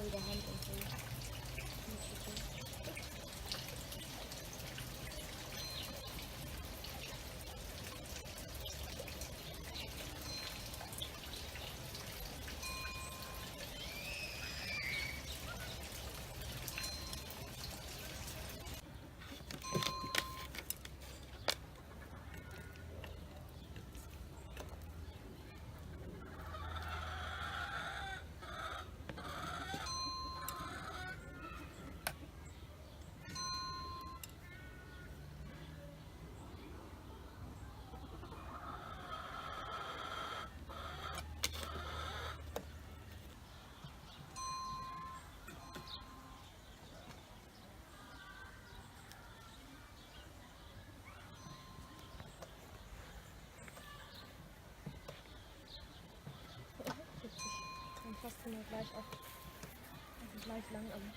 wieder Hand und so. Dann fast immer gleich auf. Also gleich lang, aber.